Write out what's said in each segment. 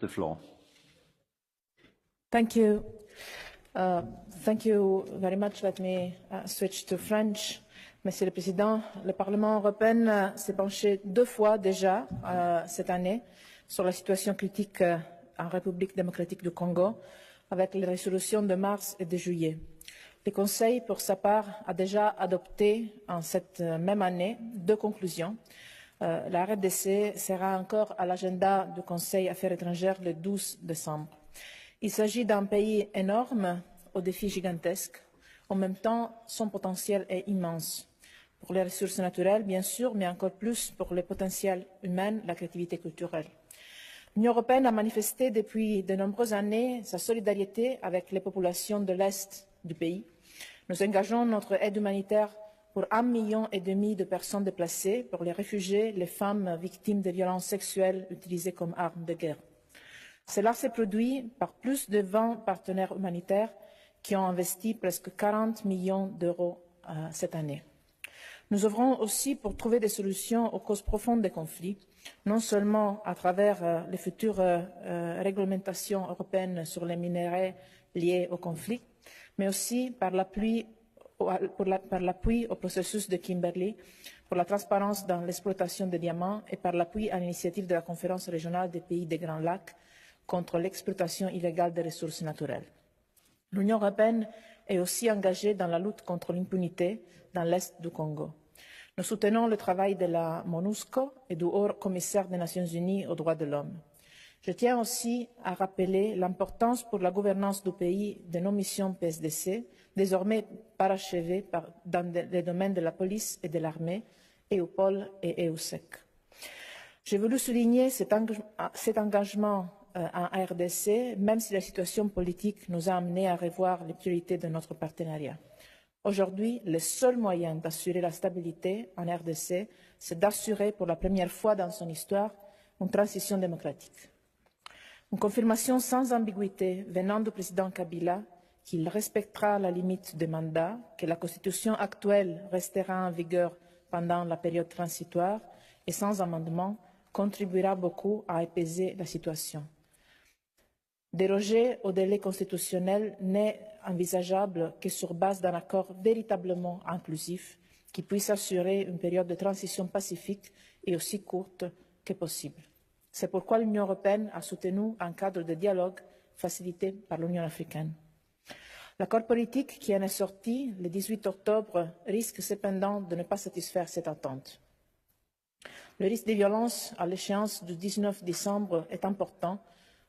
the floor. Thank you. Thank you very much. Let me switch to French. Monsieur le Président, le Parlement européen s'est penché 2 fois déjà cette année sur la situation critique en République démocratique du Congo, avec les résolutions de mars et de juillet. Le Conseil, pour sa part, a déjà adopté en cette même année 2 conclusions. La RDC sera encore à l'agenda du Conseil Affaires étrangères le 12 décembre. Il s'agit d'un pays énorme, aux défis gigantesques. En même temps, son potentiel est immense. Pour les ressources naturelles, bien sûr, mais encore plus pour le potentiel humain, la créativité culturelle. L'Union européenne a manifesté depuis de nombreuses années sa solidarité avec les populations de l'Est du pays. Nous engageons notre aide humanitaire pour 1,5 million de personnes déplacées, pour les réfugiés, les femmes victimes de violences sexuelles utilisées comme armes de guerre. Cela s'est produit par plus de 20 partenaires humanitaires qui ont investi presque 40 millions d'euros cette année. Nous œuvrons aussi pour trouver des solutions aux causes profondes des conflits, non seulement à travers les futures réglementations européennes sur les minerais liés au conflit, mais aussi par l'appui au processus de Kimberley, pour la transparence dans l'exploitation des diamants et par l'appui à l'initiative de la conférence régionale des pays des Grands Lacs contre l'exploitation illégale des ressources naturelles. L'Union européenne est aussi engagée dans la lutte contre l'impunité dans l'Est du Congo. Nous soutenons le travail de la MONUSCO et du Haut-Commissaire des Nations Unies aux droits de l'homme. Je tiens aussi à rappeler l'importance pour la gouvernance du pays de nos missions PSDC, désormais parachevées dans les domaines de la police et de l'armée, EUPOL et EUSEC. J'ai voulu souligner cet engagement en RDC, même si la situation politique nous a amenés à revoir les priorités de notre partenariat. Aujourd'hui, le seul moyen d'assurer la stabilité en RDC, c'est d'assurer pour la première fois dans son histoire une transition démocratique. Une confirmation sans ambiguïté venant du président Kabila qu'il respectera la limite de mandat, que la constitution actuelle restera en vigueur pendant la période transitoire et sans amendement contribuera beaucoup à apaiser la situation. Déroger au délai constitutionnel n'est envisageable que sur base d'un accord véritablement inclusif qui puisse assurer une période de transition pacifique et aussi courte que possible. C'est pourquoi l'Union européenne a soutenu un cadre de dialogue facilité par l'Union africaine. L'accord politique qui en est sorti le 18 octobre risque cependant de ne pas satisfaire cette attente. Le risque de violence à l'échéance du 19 décembre est important,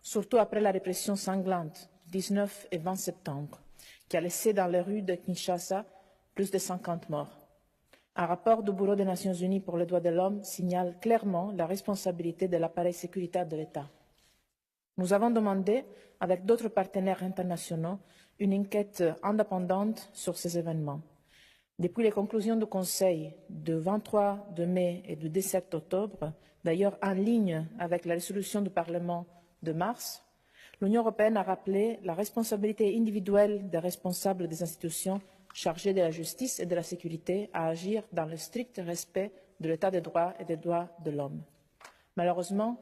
surtout après la répression sanglante du 19 et 20 septembre, qui a laissé dans les rues de Kinshasa plus de 50 morts. Un rapport du Bureau des Nations Unies pour les droits de l'homme signale clairement la responsabilité de l'appareil sécuritaire de l'État. Nous avons demandé, avec d'autres partenaires internationaux, une enquête indépendante sur ces événements. Depuis les conclusions du Conseil du 23 mai et du 17 octobre, d'ailleurs en ligne avec la résolution du Parlement de mars, l'Union européenne a rappelé la responsabilité individuelle des responsables des institutions chargées de la justice et de la sécurité à agir dans le strict respect de l'état de droit et des droits de l'homme. Malheureusement,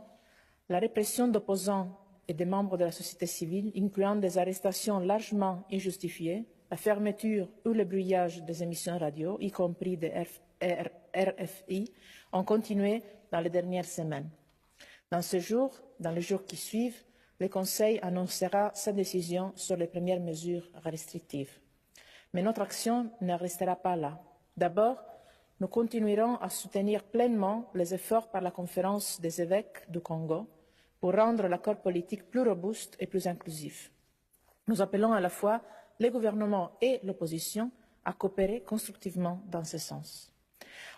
la répression d'opposants et des membres de la société civile, incluant des arrestations largement injustifiées, la fermeture ou le brouillage des émissions radio, y compris des RFI, ont continué dans les dernières semaines. Dans les jours qui suivent, le Conseil annoncera sa décision sur les premières mesures restrictives. Mais notre action ne restera pas là. D'abord, nous continuerons à soutenir pleinement les efforts par la conférence des évêques du Congo pour rendre l'accord politique plus robuste et plus inclusif. Nous appelons à la fois les gouvernements et l'opposition à coopérer constructivement dans ce sens.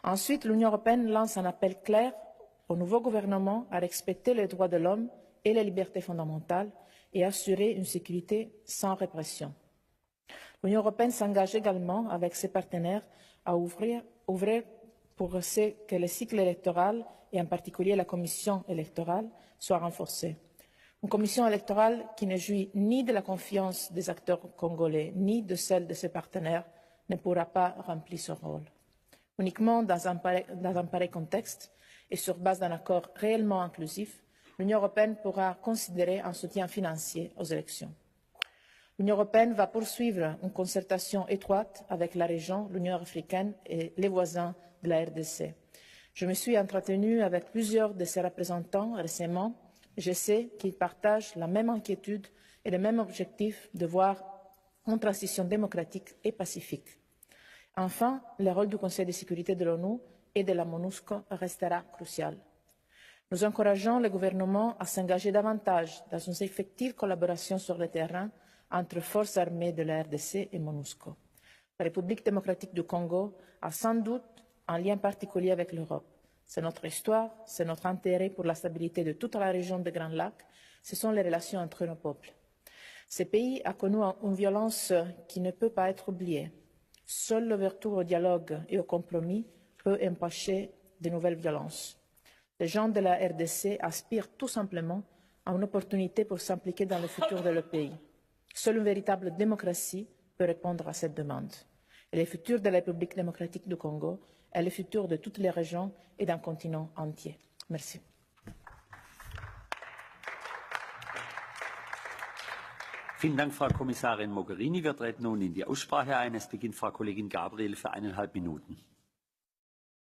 Ensuite, l'Union européenne lance un appel clair au nouveau gouvernement à respecter les droits de l'homme et les libertés fondamentales et assurer une sécurité sans répression. L'Union européenne s'engage également avec ses partenaires à ouvrir pour que le cycle électoral et en particulier la commission électorale soient renforcés. Une commission électorale qui ne jouit ni de la confiance des acteurs congolais ni de celle de ses partenaires ne pourra pas remplir ce rôle. Uniquement dans un pareil contexte et sur base d'un accord réellement inclusif, l'Union européenne pourra considérer un soutien financier aux élections. L'Union européenne va poursuivre une concertation étroite avec la région, l'Union africaine et les voisins de la RDC. Je me suis entretenue avec plusieurs de ses représentants récemment. Je sais qu'ils partagent la même inquiétude et le même objectif de voir une transition démocratique et pacifique. Enfin, le rôle du Conseil de sécurité de l'ONU et de la MONUSCO restera crucial. Nous encourageons le gouvernement à s'engager davantage dans une effective collaboration sur le terrain entre forces armées de la RDC et MONUSCO. La République démocratique du Congo a sans doute un lien particulier avec l'Europe. C'est notre histoire, c'est notre intérêt pour la stabilité de toute la région des Grands Lacs, ce sont les relations entre nos peuples. Ce pays a connu une violence qui ne peut pas être oubliée. Seule l'ouverture au dialogue et au compromis peut empêcher de nouvelles violences. Les gens de la RDC aspirent tout simplement à une opportunité pour s'impliquer dans le futur de leur pays. Seule une véritable démocratie peut répondre à cette demande. Et le futur de la République démocratique du Congo est le futur de toutes les régions et d'un continent entier. Merci. Vielen Dank, Frau Kommissarin Mogherini. Wir treten nun in die Aussprache ein. Es beginnt Frau Kollegin Gabriel für 1,5 Minuten.